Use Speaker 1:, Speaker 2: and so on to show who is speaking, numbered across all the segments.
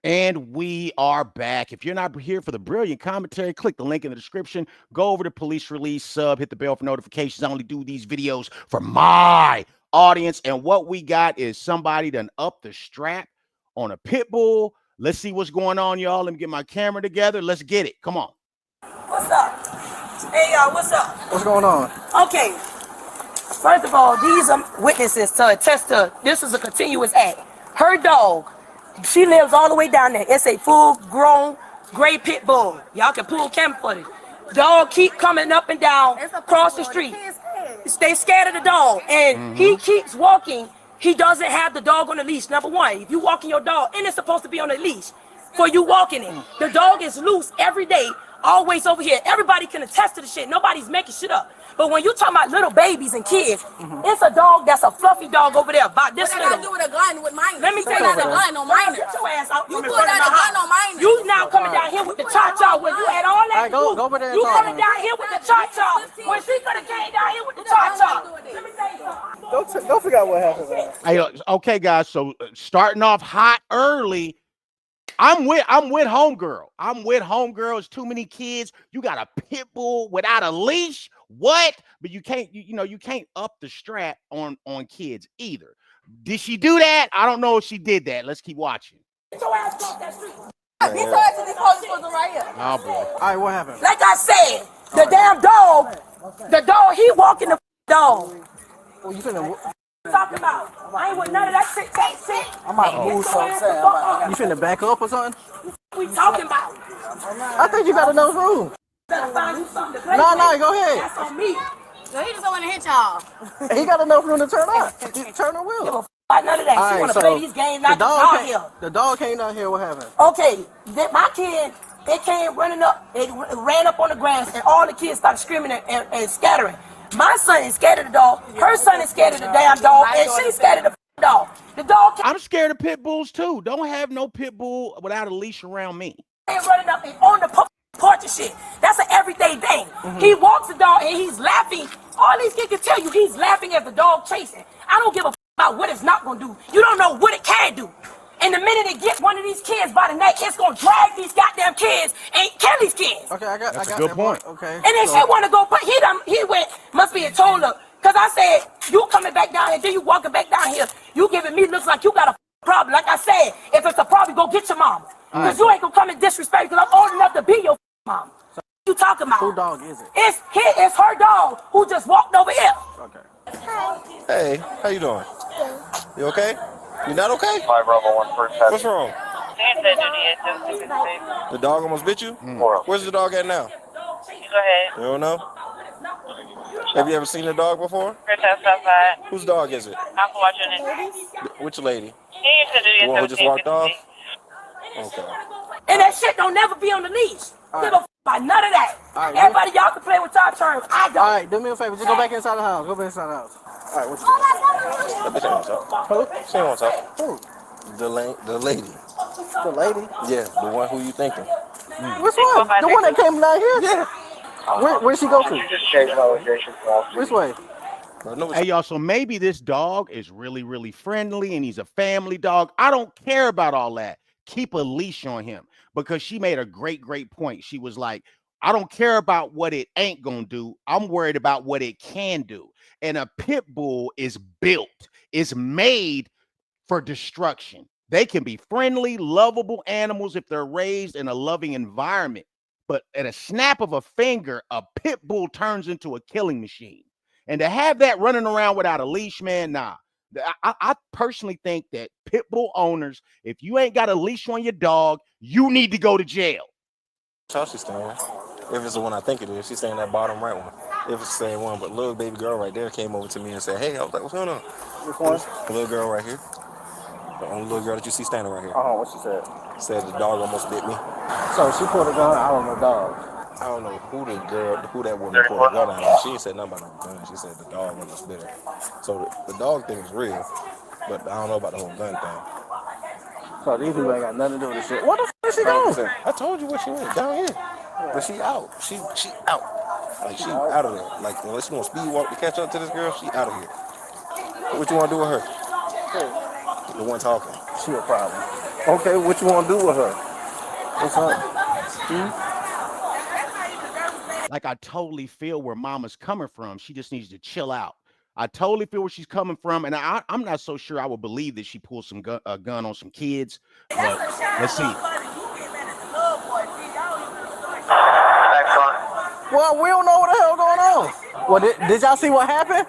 Speaker 1: And we are back. If you're not here for the brilliant commentary, click the link in the description. Go over to Police Release, sub, hit the bell for notifications. I only do these videos for my audience. And what we got is somebody done up the strap on a pit bull. Let's see what's going on, y'all. Let me get my camera together. Let's get it. Come on.
Speaker 2: What's up? Hey, y'all, what's up?
Speaker 3: What's going on?
Speaker 2: Okay. First of all, these are witnesses to attest to this is a continuous act. Her dog, she lives all the way down there. It's a full-grown gray pit bull. Y'all can pull camera footage. Dog keep coming up and down across the street. They scared of the dog, and he keeps walking. He doesn't have the dog on the leash. Number one, if you walking your dog, and it's supposed to be on the leash for you walking it. The dog is loose every day, always over here. Everybody can attest to the shit. Nobody's making shit up. But when you talking about little babies and kids, it's a dog that's a fluffy dog over there about this little.
Speaker 4: What I got to do with a gun with minors?
Speaker 2: Let me tell you
Speaker 4: a gun on minors.
Speaker 2: Get your ass out.
Speaker 4: You put out a gun on minors.
Speaker 2: You now coming down here with the cha-cha when you had all that.
Speaker 3: Go over there and
Speaker 2: you
Speaker 3: talk.
Speaker 2: coming down here with the cha-cha when she could have came down here with the cha-cha. Let me tell you something.
Speaker 3: Don't forget what happened, man.
Speaker 1: Hey, okay, guys. So starting off hot early. I'm with homegirl. I'm with homegirl. It's too many kids. You got a pit bull without a leash. What? But you can't, you can't up the strap on kids either. Did she do that? I don't know if she did that. Let's keep watching.
Speaker 2: Get your ass off that street.
Speaker 4: He told us these police wasn't right here.
Speaker 1: Oh boy.
Speaker 3: All right, what happened?
Speaker 2: Like I said, the damn dog, he walking the dog.
Speaker 3: Oh, you finna
Speaker 2: Talking about. I ain't with none of that shit.
Speaker 3: I'm out to move something. You finna back up or something?
Speaker 2: We talking about.
Speaker 3: I think you got enough room.
Speaker 2: Better find you something to play
Speaker 3: No,
Speaker 2: with.
Speaker 3: go ahead.
Speaker 2: That's on me.
Speaker 4: So he just don't want to hit y'all.
Speaker 3: He got enough room to turn up. Turn the
Speaker 2: Give
Speaker 3: wheel.
Speaker 2: a f none of that.
Speaker 3: All
Speaker 2: She
Speaker 3: right,
Speaker 2: wanna
Speaker 3: so
Speaker 2: play these games
Speaker 3: the
Speaker 2: not just out here.
Speaker 3: the dog came down here. What happened?
Speaker 2: Okay, my kid, they came running up, it ran up on the grass, and all the kids started screaming and scattering. My son is scared of the dog. Her son is scared of the damn dog, and she's scared of the dog. The dog
Speaker 1: I'm scared of pit bulls too. Don't have no pit bull without a leash around me.
Speaker 2: came running up and on the porch and shit. That's an everyday thing. He walks the dog and he's laughing. All these kids can tell you he's laughing at the dog chasing. I don't give a about what it's not gonna do. You don't know what it can do. And the minute it gets one of these kids by the neck, it's gonna drag these goddamn kids and kill these kids.
Speaker 3: Okay, I got
Speaker 1: That's a
Speaker 3: that
Speaker 1: good point.
Speaker 3: Okay.
Speaker 2: And then she want to go, but he went, must be a told her. Because I said, you coming back down here, then you walking back down here. You giving me looks like you got a problem. Like I said, if it's a problem, go get your mama. Because you ain't going to come and disrespect because I'm old enough to be your mom. So what you talking about?
Speaker 3: Who dog is it?
Speaker 2: It's her dog who just walked over here.
Speaker 3: Okay.
Speaker 5: Hey, how you doing? You okay? You not okay?
Speaker 6: 5 Bravo 1 first.
Speaker 5: What's wrong? The dog almost bit you? Where's the dog at now?
Speaker 6: You go ahead.
Speaker 5: You don't know? Have you ever seen the dog before?
Speaker 6: First house outside.
Speaker 5: Whose dog is it?
Speaker 6: I'm watching it.
Speaker 5: Which lady?
Speaker 6: He used to do
Speaker 5: The
Speaker 6: your
Speaker 5: one who just walked off?
Speaker 6: 1750.
Speaker 5: Okay.
Speaker 2: And that shit don't never be on the leash. Give a about none of that.
Speaker 3: All right,
Speaker 2: Everybody, y'all can play with y'all terms. I don't.
Speaker 3: All right, do me a favor. Just go back inside the house. Go back inside the house. All right, what you doing?
Speaker 5: That bitch ain't what's up. Who? She ain't what's up.
Speaker 3: Who?
Speaker 5: The lady.
Speaker 3: The lady?
Speaker 5: Yeah, the one who you thinking.
Speaker 3: Which one? The one that came down here? Yeah. Where'd she go to? Which way?
Speaker 5: I know
Speaker 1: Hey, y'all, so maybe this dog is really, really friendly and he's a family dog. I don't care about all that. Keep a leash on him because she made a great point. She was like, I don't care about what it ain't going to do. I'm worried about what it can do. And a pit bull is built, is made for destruction. They can be friendly, lovable animals if they're raised in a loving environment. But at a snap of a finger, a pit bull turns into a killing machine. And to have that running around without a leash, man, nah. I personally think that pit bull owners, if you ain't got a leash on your dog, you need to go to jail.
Speaker 5: How she's staying? If it's the one I think it is, she's staying that bottom right one. If it's the same one, but little baby girl right there came over to me and said, hey, I was like, what's going on?
Speaker 3: Which one?
Speaker 5: The little girl right here. The only little girl that you see standing right here.
Speaker 3: Oh, what she said?
Speaker 5: Said the dog almost bit me.
Speaker 3: So she pulled a gun out on the dog.
Speaker 5: I don't know who that woman pulled the gun out on. She ain't said nothing about no gun. She said the dog almost bit her. So the dog thing is real, but I don't know about the whole gun thing.
Speaker 3: So these people ain't got nothing to do with this shit. What the f is she doing?
Speaker 5: I told you where she went, down here. But she out. She out. Like, she out of there. Like, unless you want to speed walk to catch up to this girl, she out of here. What you want to do with her? The one talking.
Speaker 3: She a problem. Okay, what you want to do with her? What's up?
Speaker 1: Like, I totally feel where mama's coming from. She just needs to chill out. I totally feel where she's coming from, and I'm not so sure I would believe that she pulled some gun on some kids. But let's see.
Speaker 3: Well, we don't know what the hell going on. Well, did y'all see what happened?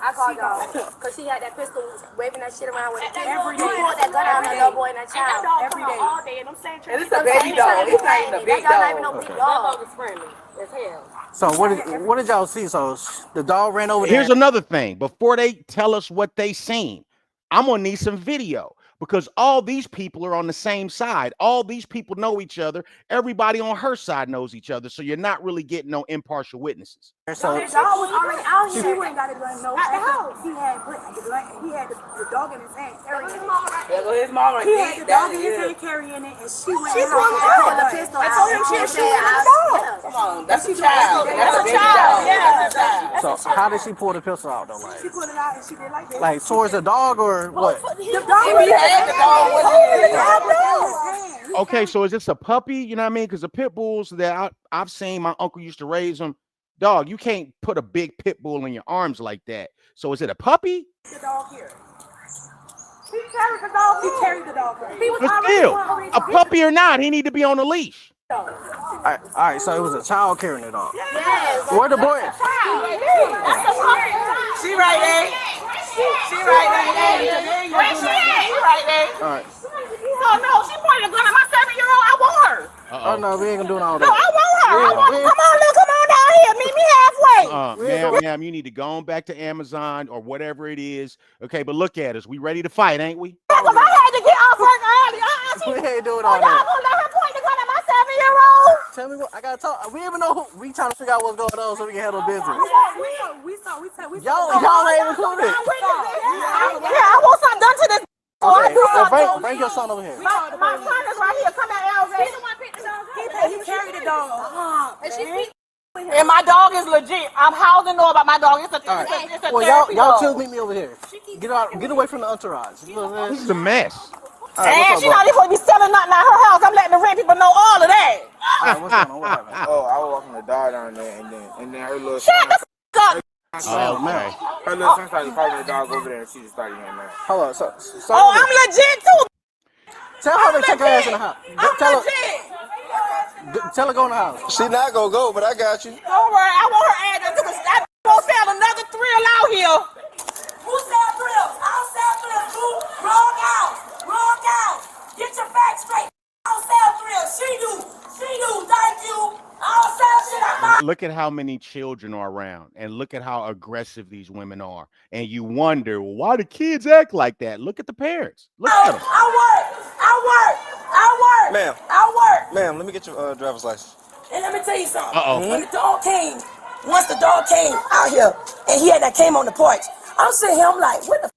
Speaker 4: I called y'all because she had that pistol waving that shit around with it. Every day. You pulled that gun out on that little boy and that child. Every day. All day. And I'm saying, and it's a baby dog. It's not even a big dog. Not even no big dog. That dog is friendly as hell.
Speaker 3: So what did y'all see? So the dog ran over there.
Speaker 1: Here's another thing. Before they tell us what they seen, I'm gonna need some video, because all these people are on the same side. All these people know each other. Everybody on her side knows each other. So you're not really getting no impartial witnesses.
Speaker 3: So
Speaker 4: the dog was already out here. She wouldn't got a gun. No, at the house. He had the dog in his hand carrying it.
Speaker 2: There go his mama.
Speaker 4: He had the dog in his hand carrying it, and she went in the house and pulled the pistol out. I told him she was shooting the dog.
Speaker 2: Come on, that's a child. That's a child. Yeah.
Speaker 3: So how did she pull the pistol out though? Like,
Speaker 4: she pulled it out and she did like this.
Speaker 3: Like towards the dog or what?
Speaker 4: The dog had the dog with him.
Speaker 1: Okay, so is this a puppy? You know what I mean? Because the pit bulls that I've seen, my uncle used to raise them. Dog, you can't put a big pit bull in your arms like that. So is it a puppy?
Speaker 4: The dog here. He carried the dog. He carried the dog. He was
Speaker 1: But still, a puppy or not, he need to be on a leash.
Speaker 3: All right, so it was a child carrying it off.
Speaker 4: Yes.
Speaker 3: Where the boy?
Speaker 2: She right there. She right there. Where she at? She right there.
Speaker 3: All right.
Speaker 2: Oh no, she pointed a gun at my 7-year-old. I want her.
Speaker 3: Oh no, we ain't gonna do all that.
Speaker 2: No, I want her. I want her. Come on, look, come on down here. Meet me halfway.
Speaker 1: Ma'am, you need to go on back to Amazon or whatever it is. Okay, but look at us. We ready to fight, ain't we?
Speaker 2: Because I had to get off work early.
Speaker 3: We ain't doing all
Speaker 2: Y'all
Speaker 3: that.
Speaker 2: gonna let her point the gun at my 7-year-old?
Speaker 3: Tell me what I gotta talk. We even know who. We trying to figure out what's going on so we can handle business.
Speaker 4: We saw.
Speaker 3: Y'all ain't included.
Speaker 2: Yeah, I want something done to this.
Speaker 3: Okay, so bring your son over here.
Speaker 2: My son is right here. Come at Elvis.
Speaker 4: He's the one picked the dog. He carried the dog.
Speaker 2: And my dog is legit. I'm housing know about my dog. It's a
Speaker 3: Well, y'all two meet me over here. Get away from the entourage. You know what I'm
Speaker 1: This
Speaker 3: saying?
Speaker 1: is a mess.
Speaker 2: And she's not even supposed to be selling nothing at her house. I'm letting the rent people know all of that.
Speaker 3: All right, what's going on? What happened?
Speaker 7: Oh, I was walking the dog down there, and then her little
Speaker 2: Shut the f*** up.
Speaker 1: Okay.
Speaker 7: her little son started calling the dog over there, and she just started getting mad.
Speaker 3: Hold on. So
Speaker 2: Oh, I'm legit too.
Speaker 3: tell her to take her ass in the house.
Speaker 2: I'm legit.
Speaker 3: Tell her go in the house.
Speaker 5: She not gonna go, but I got you.
Speaker 2: Don't worry. I want her ass to I won't sell another thrill out here.
Speaker 4: Who sell thrills? I don't sell thrills, boo. Wrong out. Get your facts straight. I don't sell thrills. She do. Thank you. I don't sell shit. I'm not.
Speaker 1: Look at how many children are around, and look at how aggressive these women are. And you wonder, well, why do kids act like that? Look at the parents. Look at them.
Speaker 4: I work.
Speaker 5: Ma'am, let me get your driver's license.
Speaker 4: And let me tell you something.
Speaker 1: Uh-oh.
Speaker 4: When the dog came, once the dog came out here, and he had that came on the porch, I'm sitting here, I'm like, what the f***?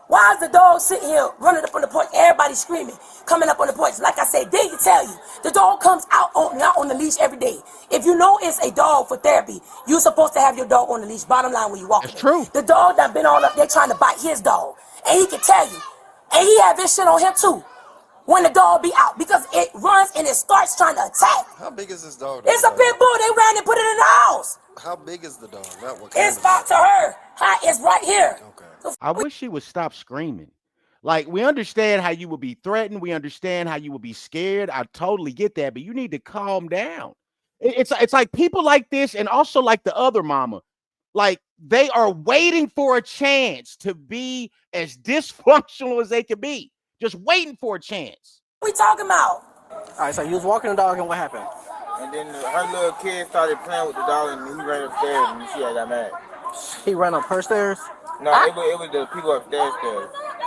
Speaker 4: Why is the dog sitting here running up on the porch? Everybody screaming, coming up on the porch. Like I said, they can tell you, the dog comes out not on the leash every day. If you know it's a dog for therapy, you're supposed to have your dog on the leash. Bottom line, when you walk.
Speaker 1: That's true.
Speaker 4: The dog that been all up there trying to bite his dog, and he can tell you, and he have this shit on him too. When the dog be out, because it runs and it starts trying to attack.
Speaker 5: How big is this dog?
Speaker 4: It's a pit bull. They ran and put it in the house.
Speaker 5: How big is the dog? Not what kind
Speaker 4: It's
Speaker 5: of
Speaker 4: about to her. It's right here.
Speaker 5: Okay.
Speaker 1: I wish she would stop screaming. Like, we understand how you would be threatened. We understand how you would be scared. I totally get that, but you need to calm down. It's like people like this, and also like the other mama, like they are waiting for a chance to be as dysfunctional as they can be. Just waiting for a chance.
Speaker 4: What we talking about?
Speaker 3: All right, so you was walking the dog, and what happened?
Speaker 7: And then her little kid started playing with the dog, and he ran upstairs, and she got mad.
Speaker 3: He ran up her stairs.
Speaker 7: No, it was the people upstairs.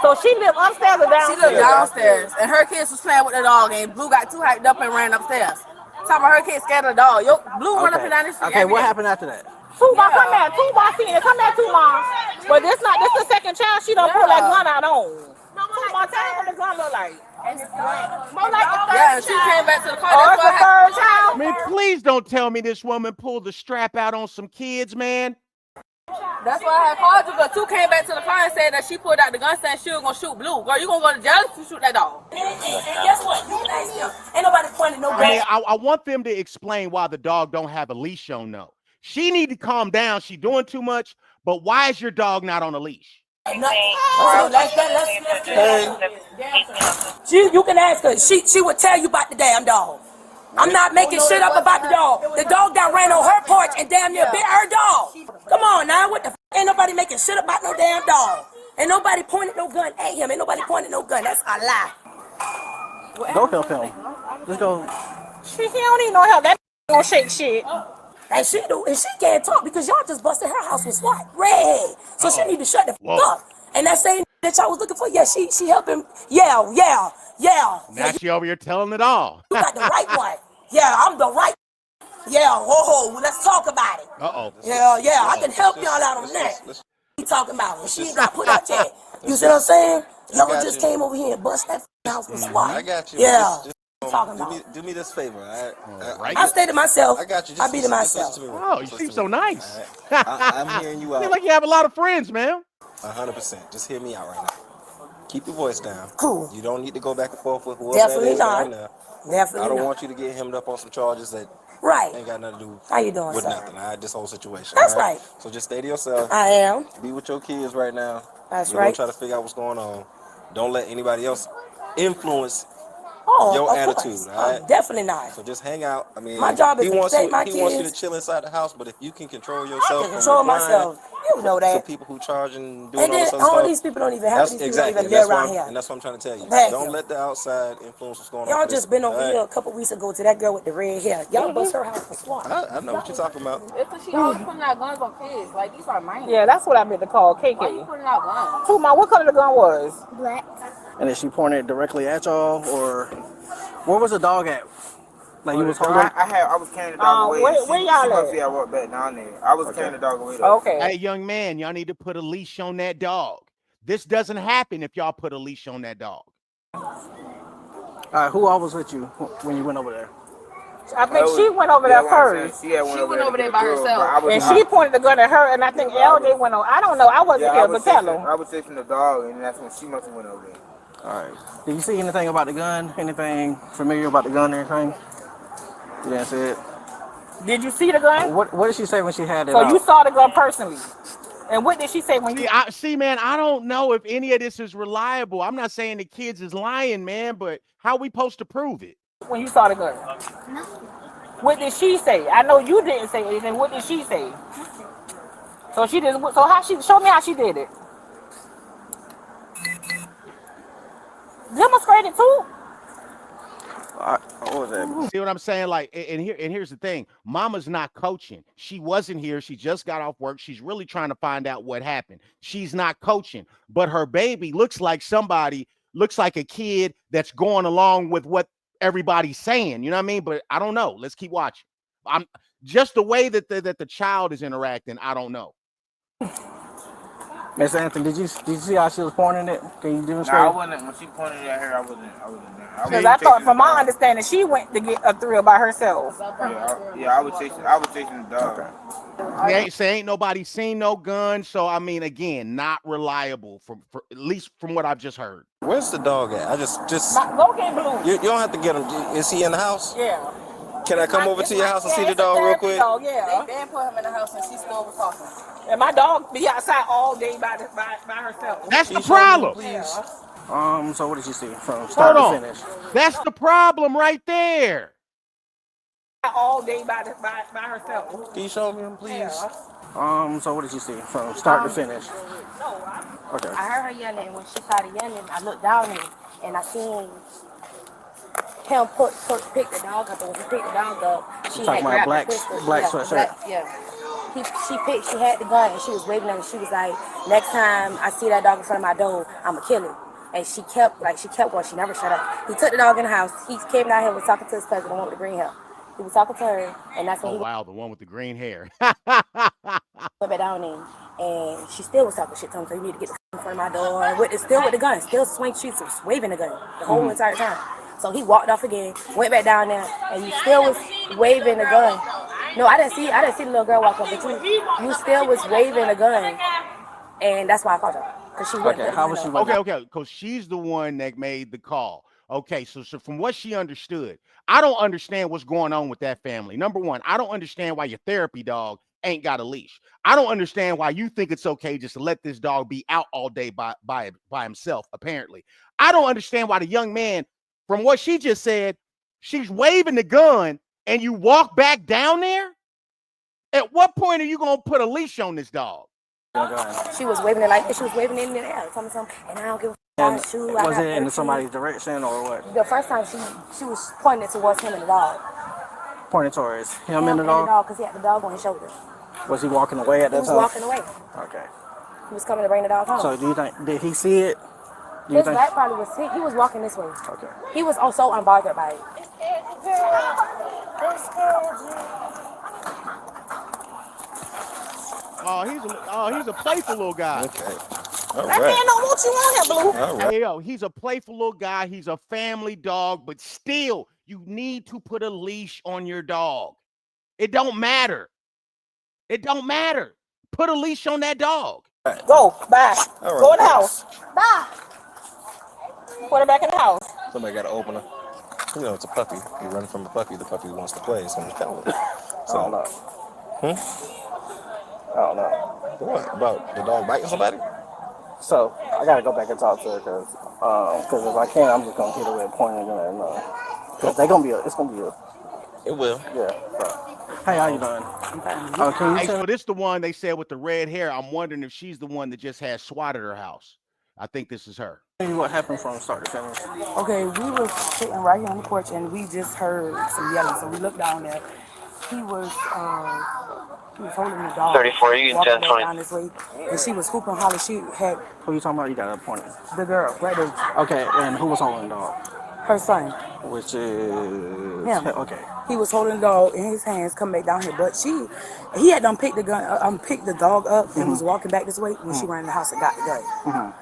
Speaker 2: So she lived upstairs or downstairs?
Speaker 8: She lived downstairs, and her kids was playing with the dog, and Blue got too hyped up and ran upstairs. Talking about her kids scared of the dog. Yo, Blue run up and down the street.
Speaker 3: Okay, what happened after that?
Speaker 2: Tuba, come back. Tuba seen it. Come back, Tuba. But this the second child she don't pull that gun out on. Tuba, tell her what the gun look like. More like the third
Speaker 8: Yeah, and she came back to the car.
Speaker 2: Or
Speaker 8: That's
Speaker 2: the
Speaker 8: what happened.
Speaker 2: third child.
Speaker 1: I mean, please don't tell me this woman pulled the strap out on some kids, man.
Speaker 8: That's why I had called you, because 2 came back to the car and said that she pulled out the gun saying she was going to shoot Blue. Girl, you going to go to jail if you shoot that dog.
Speaker 4: And guess what? You can ask them. Ain't nobody pointing no gun.
Speaker 1: I mean, I want them to explain why the dog don't have a leash on, though. She need to calm down. She doing too much, but why is your dog not on a leash?
Speaker 4: You can ask her. She would tell you about the damn dog. I'm not making shit up about the dog. The dog that ran on her porch and damn near bit her dog. Come on now, what the f? Ain't nobody making shit about no damn dog. Ain't nobody pointed no gun at him. Ain't nobody pointed no gun. That's a lie.
Speaker 3: Go help him. Just go.
Speaker 8: He don't need no help. That don't shake shit.
Speaker 4: And she do, and she can't talk because y'all just busted her house with SWAT. Redhead. So she need to shut the f up. And that same that y'all was looking for, yeah, she helped him. Yeah.
Speaker 1: Now she over here telling it all.
Speaker 4: You got the right one. Yeah, I'm the right. Yeah, whoa, let's talk about it. Yeah, I can help y'all out on that. He talking about when she ain't got put out yet. You see what I'm saying? Y'all just came over here and bust that house with SWAT.
Speaker 5: I got you.
Speaker 4: Yeah.
Speaker 5: Do me this favor.
Speaker 4: I stay to myself.
Speaker 5: I got you.
Speaker 4: I be to myself.
Speaker 1: Oh, you seem so nice.
Speaker 5: I'm hearing you out.
Speaker 1: Seem like you have a lot of friends, man.
Speaker 5: 100%. Just hear me out right now. Keep your voice down.
Speaker 4: Cool.
Speaker 5: You don't need to go back and forth with whoever
Speaker 4: Definitely
Speaker 5: that is
Speaker 4: not.
Speaker 5: right now.
Speaker 4: Definitely
Speaker 5: I don't
Speaker 4: not.
Speaker 5: want you to get hemmed up on some charges that ain't got nothing to do
Speaker 4: How you doing,
Speaker 5: with
Speaker 4: sir?
Speaker 5: nothing. All right, this whole situation.
Speaker 4: That's
Speaker 5: all
Speaker 4: right.
Speaker 5: So just stay to yourself.
Speaker 4: I am.
Speaker 5: Be with your kids right now.
Speaker 4: That's
Speaker 5: Don't
Speaker 4: right.
Speaker 5: try to figure out what's going on. Don't let anybody else influence
Speaker 4: Oh,
Speaker 5: your
Speaker 4: of
Speaker 5: attitude.
Speaker 4: course.
Speaker 5: All right?
Speaker 4: Definitely not.
Speaker 5: So just hang out. I mean,
Speaker 4: My job is
Speaker 5: he
Speaker 4: to
Speaker 5: wants
Speaker 4: protect
Speaker 5: you.
Speaker 4: my
Speaker 5: He wants you to
Speaker 4: kids.
Speaker 5: chill inside the house, but if you can control
Speaker 4: I
Speaker 5: yourself,
Speaker 4: can control myself. You know
Speaker 5: to
Speaker 4: that.
Speaker 5: people who charge and doing
Speaker 4: And
Speaker 5: all
Speaker 4: then
Speaker 5: this other
Speaker 4: all
Speaker 5: stuff.
Speaker 4: these people don't even have
Speaker 5: That's
Speaker 4: these people
Speaker 5: exactly.
Speaker 4: don't even live around here.
Speaker 5: And that's what I'm trying to tell you.
Speaker 4: Thank
Speaker 5: Don't
Speaker 4: you.
Speaker 5: let the outside influence what's going on.
Speaker 4: Y'all
Speaker 5: for this
Speaker 4: just been
Speaker 5: one,
Speaker 4: over
Speaker 5: all
Speaker 4: here
Speaker 5: right?
Speaker 4: a couple weeks ago to that girl with the red hair. Y'all bust her house for SWAT.
Speaker 5: I know what you're talking about.
Speaker 8: It's because she always putting out guns on kids. Like, these are mine.
Speaker 9: Yeah, that's what I meant to call KK.
Speaker 8: Why you putting out guns?
Speaker 9: Who, what color the gun was?
Speaker 8: Black.
Speaker 3: And then she pointed directly at y'all, or where was the dog at? Like you was holding.
Speaker 7: I was carrying the dog away.
Speaker 9: Where y'all
Speaker 7: she must
Speaker 9: at?
Speaker 7: see I walked back down there. I was carrying the dog away though.
Speaker 9: Okay.
Speaker 1: Hey, young man, y'all need to put a leash on that dog. This doesn't happen if y'all put a leash on that dog.
Speaker 3: All right, who all was with you when you went over there?
Speaker 9: I think she went over there first.
Speaker 7: She
Speaker 8: went over there by herself.
Speaker 9: And she pointed the gun at her, and I think LJ went on. I don't know. I wasn't here, but tell them.
Speaker 7: I was chasing the dog, and that's when she must have went over there.
Speaker 3: All right. Did you see anything about the gun? Anything familiar about the gun or anything? You didn't see it.
Speaker 9: Did you see the gun?
Speaker 3: What did she say when she had it
Speaker 9: So
Speaker 3: out?
Speaker 9: you saw the gun personally. And what did she say when you...
Speaker 1: See, man, I don't know if any of this is reliable. I'm not saying the kids is lying, man, but how we supposed to prove it?
Speaker 9: When you saw the gun? What did she say? I know you didn't say anything. What did she say? So she didn't... So how she... Show me how she did it. Demonstrate it too.
Speaker 3: What was that?
Speaker 1: See what I'm saying? Like, and here's the thing. Mama's not coaching. She wasn't here. She just got off work. She's really trying to find out what happened. She's not coaching. But her baby looks like a kid that's going along with what everybody's saying. You know what I mean? But I don't know. Let's keep watching. I'm just the way that the child is interacting. I don't know.
Speaker 3: Miss Anthony, did you see how she was pointing it? Can you demonstrate?
Speaker 7: No, I wasn't. When she pointed at her, I wasn't there.
Speaker 9: Because I thought, from my understanding, she went to get a thrill by herself.
Speaker 7: Yeah, I was chasing the dog.
Speaker 1: Okay. Ain't nobody seen no gun. So I mean, again, not reliable for at least from what I've just heard.
Speaker 5: Where's the dog at? I just
Speaker 9: Go get Blue.
Speaker 5: you don't have to get him. Is he in the house?
Speaker 9: Yeah.
Speaker 5: Can I come over to your house and see the dog real quick?
Speaker 9: Dog, yeah.
Speaker 8: They put him in the house and she still was talking.
Speaker 9: And my dog be outside all day by herself.
Speaker 1: That's the problem.
Speaker 3: So what did you see from start to finish?
Speaker 1: That's the problem right there.
Speaker 9: All day by herself.
Speaker 5: Can you show me him, please?
Speaker 9: Yeah.
Speaker 3: So what did you see from start to finish? Okay.
Speaker 4: I heard her yelling, and when she started yelling, I looked down and I seen him pick the dog up, and when he picked the dog up, she had grabbed the pistol.
Speaker 3: Black sweatshirt.
Speaker 4: She had the gun and she was waving at him. She was like, "Next time I see that dog in front of my door, I'ma kill him." And she kept going. She never shut up. He took the dog in the house. He came down here and was talking to his cousin, the one with the green hair. He was talking to her, and that's when
Speaker 1: wow, the one with the green hair.
Speaker 4: went back down there, and she still was talking shit to him. So you need to get the in front of my door. Still with the gun, still swing. She was waving the gun the whole entire time. So he walked off again, went back down there, and he still was waving the gun.
Speaker 2: No, I didn't see the little girl walk up, but you still was waving a gun, and that's why I called her. Cause she wouldn't
Speaker 3: Okay, how was she
Speaker 2: up.
Speaker 3: with
Speaker 1: Okay, because she's the one that made the call. Okay, so from what she understood, I don't understand what's going on with that family. Number one, I don't understand why your therapy dog ain't got a leash. I don't understand why you think it's okay just to let this dog be out all day by himself, apparently. I don't understand why the young man, from what she just said, she's waving the gun and you walk back down there? At what point are you going to put a leash on this dog?
Speaker 2: She was waving it like this. She was waving it in the air, telling me something, and I don't give a
Speaker 3: and
Speaker 2: shoe.
Speaker 3: was it in somebody's direction or what?
Speaker 2: The first time she was pointing it towards him and the dog.
Speaker 3: Pointed towards him and the dog?
Speaker 2: Because he had the dog on his shoulder.
Speaker 3: Was he walking away at that time?
Speaker 2: He was walking away.
Speaker 3: Okay.
Speaker 2: He was coming to bring the dog home.
Speaker 3: So do you think, did he see it?
Speaker 2: His back probably was, he was walking this way.
Speaker 3: Okay.
Speaker 2: He was also unbothered by it.
Speaker 1: He's a playful little guy.
Speaker 5: Okay. All
Speaker 2: That man
Speaker 5: right.
Speaker 2: don't want you on here, Blue.
Speaker 5: All right.
Speaker 1: Hey, yo, he's a playful little guy. He's a family dog, but still, you need to put a leash on your dog. It don't matter. It don't matter. Put a leash on that dog.
Speaker 2: Go, bye.
Speaker 5: All right.
Speaker 2: Go in the house. Bye. Put her back in the house.
Speaker 5: Somebody got to open her. You know, it's a puppy. You run from a puppy. The puppy wants to play. So you tell him. So,
Speaker 3: I don't know. I don't know.
Speaker 5: What about the dog biting somebody?
Speaker 3: So I gotta go back and talk to her because if I can, I'm just gonna hit her with a pointer gun. Because it's gonna be a.
Speaker 5: It will.
Speaker 3: Yeah. So. Hey, how you doing? Can you
Speaker 1: Hey,
Speaker 3: tell
Speaker 1: so this the one they said with the red hair. I'm wondering if she's the one that just had SWAT at her house. I think this is her.
Speaker 3: me what happened from start to finish?
Speaker 2: Okay, we were sitting right here on the porch and we just heard some yelling. So we looked down there. He was holding the dog.
Speaker 6: 34, you
Speaker 2: walking
Speaker 6: 10, 20.
Speaker 2: down this way, and she was hooping, hollering. She had
Speaker 3: Who you talking about? You got a point.
Speaker 2: the girl right there,
Speaker 3: Okay, and who was holding the dog?
Speaker 2: her son.
Speaker 3: Which is
Speaker 2: Him.
Speaker 3: Okay.
Speaker 2: He was holding the dog in his hands, coming back down here. But he had done picked the dog up and was walking back this way when she ran in the house and got the gun.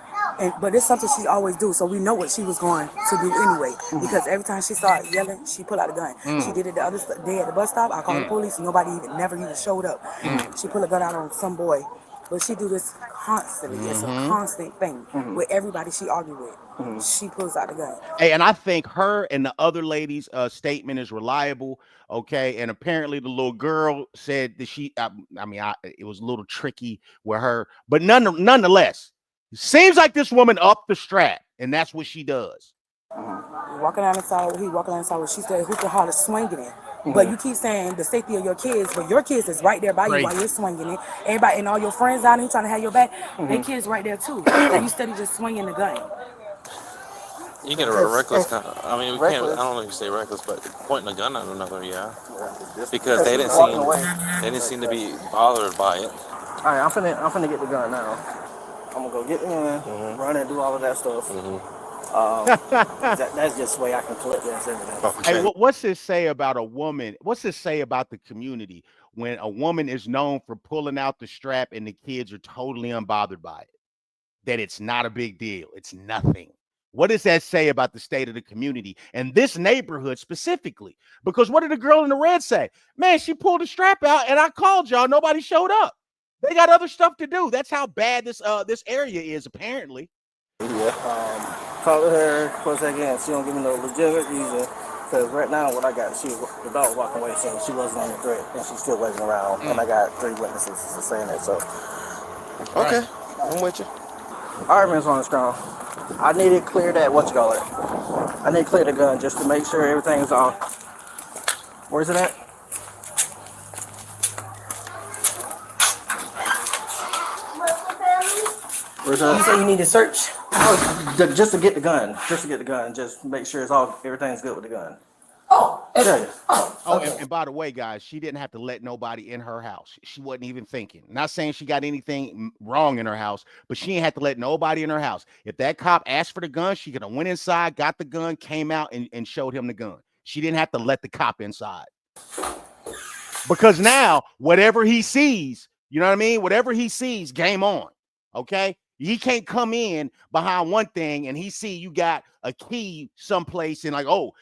Speaker 2: But it's something she always do, so we know what she was going to do anyway. Because every time she started yelling, she pulled out a gun. She did it the other day at the bus stop. I called the police, and nobody never even showed up. She pulled a gun out on some boy, but she do this constantly. It's a constant thing with everybody she argue with. She pulls out the gun.
Speaker 1: Hey, and I think her and the other lady's statement is reliable. Okay, and apparently the little girl said that it was a little tricky with her, but nonetheless. Seems like this woman up the strap, and that's what she does.
Speaker 2: Walking down the sidewalk, she said, "Who can holler swinging it?" But you keep saying the safety of your kids, but your kids is right there by you while you're swinging it. Everybody and all your friends out there trying to have your back, their kids right there too. And you steady just swinging the gun.
Speaker 5: You get a reckless. I mean, we can't. I don't know if you say reckless, but pointing a gun at another, because they didn't seem to be bothered by it.
Speaker 3: All right, I'm finna get the gun now. I'm gonna go get in, run and do all of that stuff. That's just the way I can collect this everything.
Speaker 1: Okay. Hey, what's this say about a woman? What's this say about the community when a woman is known for pulling out the strap and the kids are totally unbothered by it? That it's not a big deal. It's nothing. What does that say about the state of the community and this neighborhood specifically? Because what did the girl in the red say? Man, she pulled the strap out and I called y'all. Nobody showed up. They got other stuff to do. That's how bad this area is, apparently.
Speaker 3: Talk to her for a second. She don't give me no legitimate reason. Because right now, what I got, the dog walking away, so she wasn't on the threat, and she's still waiting around. And I got 3 witnesses saying that. So,
Speaker 5: okay, I'm with you.
Speaker 3: Arguments on the strong. I need to clear that. I need to clear the gun just to make sure everything's all. Where's it at?
Speaker 2: You say you need to search?
Speaker 3: Just to get the gun. Just make sure everything's good with the gun.
Speaker 1: And by the way, guys, she didn't have to let nobody in her house. She wasn't even thinking. Not saying she got anything wrong in her house, but she ain't had to let nobody in her house. If that cop asked for the gun, she could have went inside, got the gun, came out and showed him the gun. She didn't have to let the cop inside. Because now, whatever he sees, you know what I mean? Whatever he sees, game on. Okay? He can't come in behind one thing and he see you got a key someplace and like, well,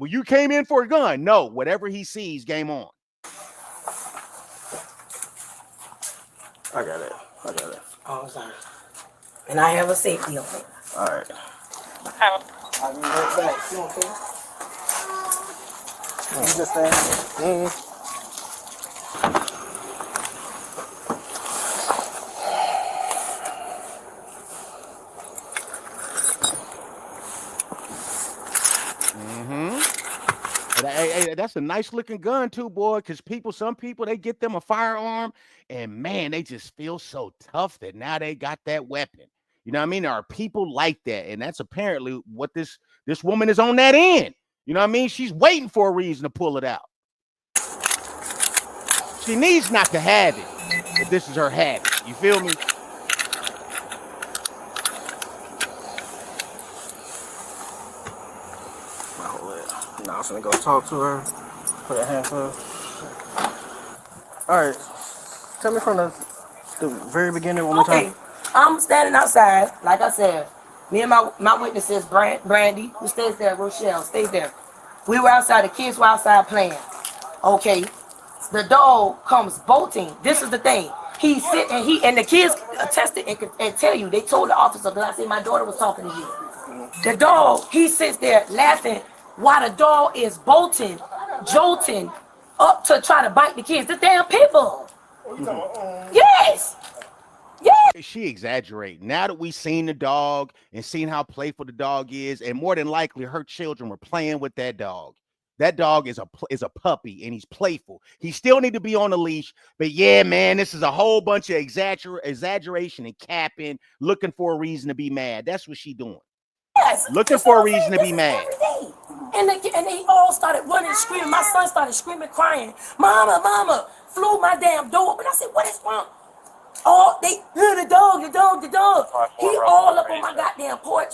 Speaker 1: you came in for a gun. No, whatever he sees, game on.
Speaker 3: I got it.
Speaker 4: Oh, I'm sorry. And I have a safety on it.
Speaker 3: All right.
Speaker 4: I'll be right back. You okay?
Speaker 3: You just stand.
Speaker 1: Hey, that's a nice looking gun too, boy. Because some people, they get them a firearm, and man, they just feel so tough that now they got that weapon. You know what I mean? There are people like that, and that's apparently what this woman is on that end. You know what I mean? She's waiting for a reason to pull it out. She needs not to have it, but this is her habit. You feel me?
Speaker 3: Now I'm gonna go talk to her. Put a handful. All right. Tell me from the very beginning one more time.
Speaker 4: Okay. I'm standing outside, like I said. Me and my witnesses, Brandy, who stays there, Rochelle, stays there. We were outside, the kids were outside playing. Okay. The dog comes bolting. This is the thing. He sit and the kids attested and tell you, they told the officer, because I said my daughter was talking to you. The dog, he sits there laughing while the dog is bolting, jolting up to try to bite the kids. The damn pit bull. Yes.
Speaker 1: She exaggerating. Now that we've seen the dog and seen how playful the dog is, and more than likely her children were playing with that dog. That dog is a puppy, and he's playful. He still need to be on a leash, but yeah, man, this is a whole bunch of exaggeration and capping, looking for a reason to be mad. That's what she doing.
Speaker 4: Yes.
Speaker 1: Looking for a reason to be mad.
Speaker 4: And they all started running, screaming. My son started screaming, crying. Mama, flew my damn door. But I said, what is wrong? Oh, the dog. He all up on my goddamn porch,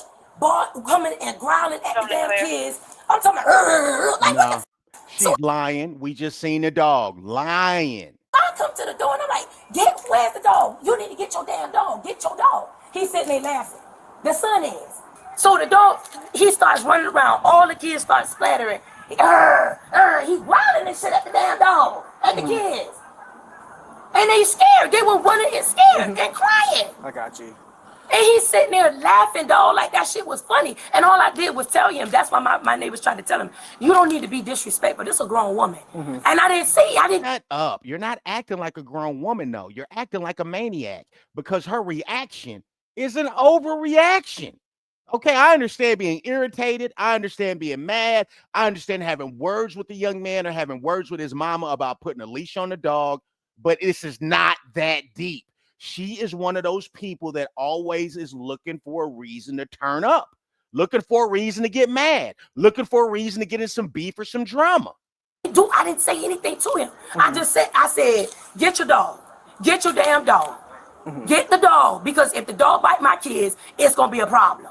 Speaker 4: coming and growling at the damn kids. I'm talking about, like,
Speaker 1: no, she's lying. We just seen the dog lying.
Speaker 4: I come to the door and I'm like, where's the dog? You need to get your damn dog. Get your dog. He's sitting there laughing. The son is. So the dog, he starts running around. All the kids start splattering. He growling and shit at the damn dog, at the kids. And they scared. They were running and scared and crying.
Speaker 3: I got you.
Speaker 4: And he's sitting there laughing, dog, like that shit was funny. And all I did was tell him, that's why my neighbors tried to tell him, you don't need to be disrespectful. This is a grown woman. And I didn't
Speaker 1: Shut up. You're not acting like a grown woman, though. You're acting like a maniac because her reaction is an overreaction. Okay, I understand being irritated. I understand being mad. I understand having words with the young man or having words with his mama about putting a leash on the dog. But this is not that deep. She is one of those people that always is looking for a reason to turn up, looking for a reason to get mad, looking for a reason to get in some beef or some drama.
Speaker 4: I didn't say anything to him. I said, get your dog. Get your damn dog. Get the dog, because if the dog bite my kids, it's going to be a problem.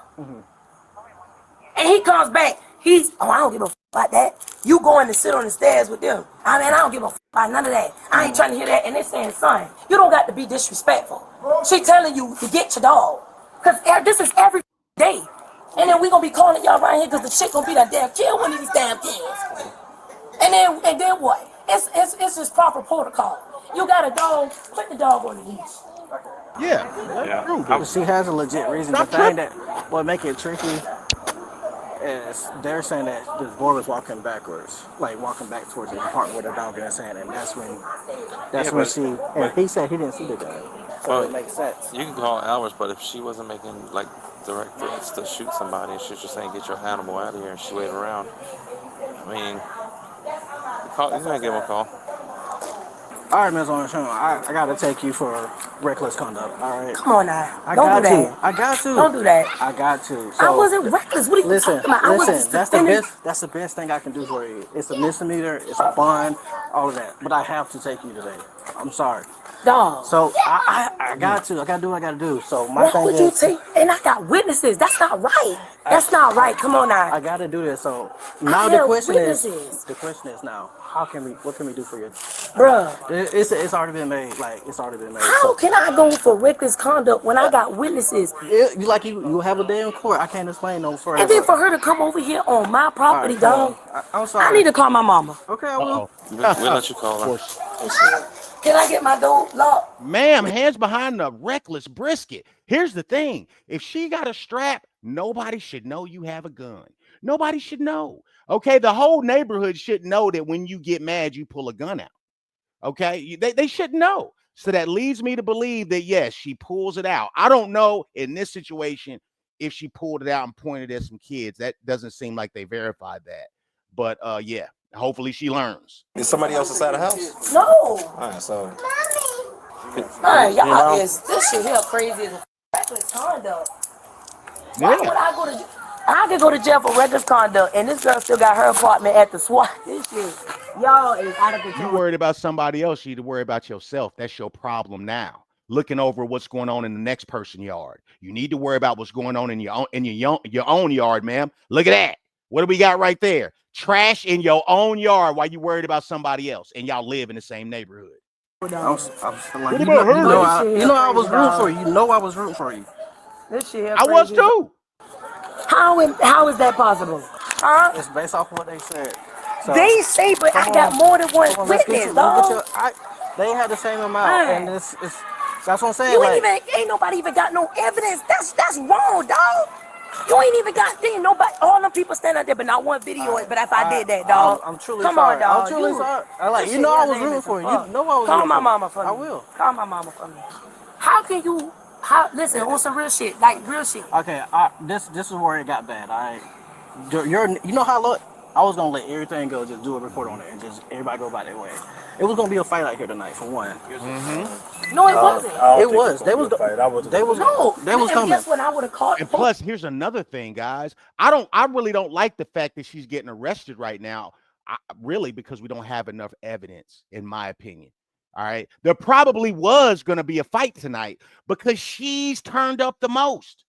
Speaker 4: And he comes back. I don't give a f about that. You going to sit on the stairs with them. I don't give a f about none of that. I ain't trying to hear that. And they're saying, son, you don't got to be disrespectful. She telling you to get your dog. Because this is every day. And then we going to be calling y'all right here because the shit going to be that damn kill one of these damn kids. And then what? It's just proper protocol. You got a dog, put the dog on the leash.
Speaker 1: Yeah. True.
Speaker 3: She has a legit reason. The thing that what make it tricky is they're saying that this boy was walking backwards, like walking back towards the apartment with a dog in his hand, and that's when he said he didn't see the dog. So it makes sense.
Speaker 5: You can call hours, but if she wasn't making like direct threats to shoot somebody, and she's just saying get your animal out of here, and she waited around. I mean, you're gonna give him a call.
Speaker 3: All right, Ms. Orange, I gotta take you for reckless conduct. All right.
Speaker 4: Come on now.
Speaker 3: I
Speaker 4: Don't do that.
Speaker 3: I got to.
Speaker 4: Don't do that.
Speaker 3: I got to.
Speaker 4: I wasn't reckless. What are you talking about? I was just defending.
Speaker 3: That's the best thing I can do for you. It's a misdemeanor. It's a bond. All of that. But I have to take you today. I'm sorry.
Speaker 4: Dog.
Speaker 3: So I got to. I gotta do what I gotta do. So my thing
Speaker 4: would
Speaker 3: is.
Speaker 4: You take? And I got witnesses. That's not right. That's not right. Come on now.
Speaker 3: I gotta do this. So now the question is now. What can we do for you?
Speaker 4: Bruh.
Speaker 3: It's already been made. Like, it's already been made.
Speaker 4: How can I go for reckless conduct when I got witnesses?
Speaker 3: You have a day in court. I can't explain no further.
Speaker 4: And then for her to come over here on my property, dog.
Speaker 3: I'm sorry.
Speaker 4: I need to call my mama.
Speaker 3: Okay, I will.
Speaker 5: We'll let you call her.
Speaker 4: Can I get my door locked?
Speaker 1: Ma'am, hands behind the reckless brisket. Here's the thing. If she got a strap, nobody should know you have a gun. Nobody should know. Okay, the whole neighborhood should know that when you get mad, you pull a gun out. Okay, they should know. So that leads me to believe that, yes, she pulls it out. I don't know in this situation if she pulled it out and pointed at some kids. That doesn't seem like they verified that. But yeah, hopefully she learns.
Speaker 10: Is somebody else inside the house?
Speaker 4: No.
Speaker 10: All right, so.
Speaker 4: Man, y'all is this shit here crazy as a reckless conduct. Why would I go to? I could go to jail for reckless conduct, and this girl still got her apartment at the SWAT. This shit, y'all is out of control.
Speaker 1: You worried about somebody else, you need to worry about yourself. That's your problem now. Looking over what's going on in the next person's yard. You need to worry about what's going on in your own yard, ma'am. Look at that. What do we got right there? Trash in your own yard while you worried about somebody else, and y'all live in the same neighborhood.
Speaker 3: I was like, you know I was rooting for you. You know I was rooting for you.
Speaker 4: This shit here
Speaker 1: I was too.
Speaker 4: How is that possible? Huh?
Speaker 3: It's based off of what they said. So,
Speaker 4: they say, but I got more than one witness, dog.
Speaker 3: They had the same amount, and it's that's what I'm saying.
Speaker 4: You ain't nobody even got no evidence. That's wrong, dog. You ain't even got nobody. All them people stand out there, but not one video. But if I did that, dog,
Speaker 3: I'm truly
Speaker 4: come
Speaker 3: sorry.
Speaker 4: on, dog.
Speaker 3: I'm truly sorry. You know I was rooting for you. You know I was.
Speaker 4: Call my mama for me.
Speaker 3: I will.
Speaker 4: Call my mama for me. How can you? Listen, on some real shit, like real shit.
Speaker 3: Okay, this is where it got bad. You know how I was gonna let everything go, just do a report on it, and just everybody go about their way. It was gonna be a fight out here tonight, for one.
Speaker 4: No, it wasn't.
Speaker 3: It was. They was coming.
Speaker 4: Guess what? I would have called.
Speaker 1: And plus, here's another thing, guys. I really don't like the fact that she's getting arrested right now. Really, because we don't have enough evidence, in my opinion. All right. There probably was going to be a fight tonight because she's turned up the most.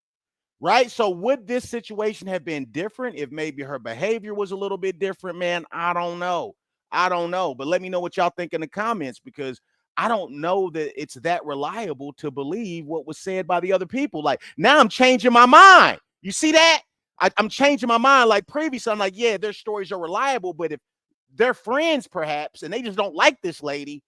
Speaker 1: Right. So would this situation have been different if maybe her behavior was a little bit different, man? I don't know. But let me know what y'all think in the comments, because I don't know that it's that reliable to believe what was said by the other people. Like, now I'm changing my mind. You see that? I'm changing my mind. Like previously, I'm like, yeah, their stories are reliable, but if they're friends perhaps and they just don't like this lady,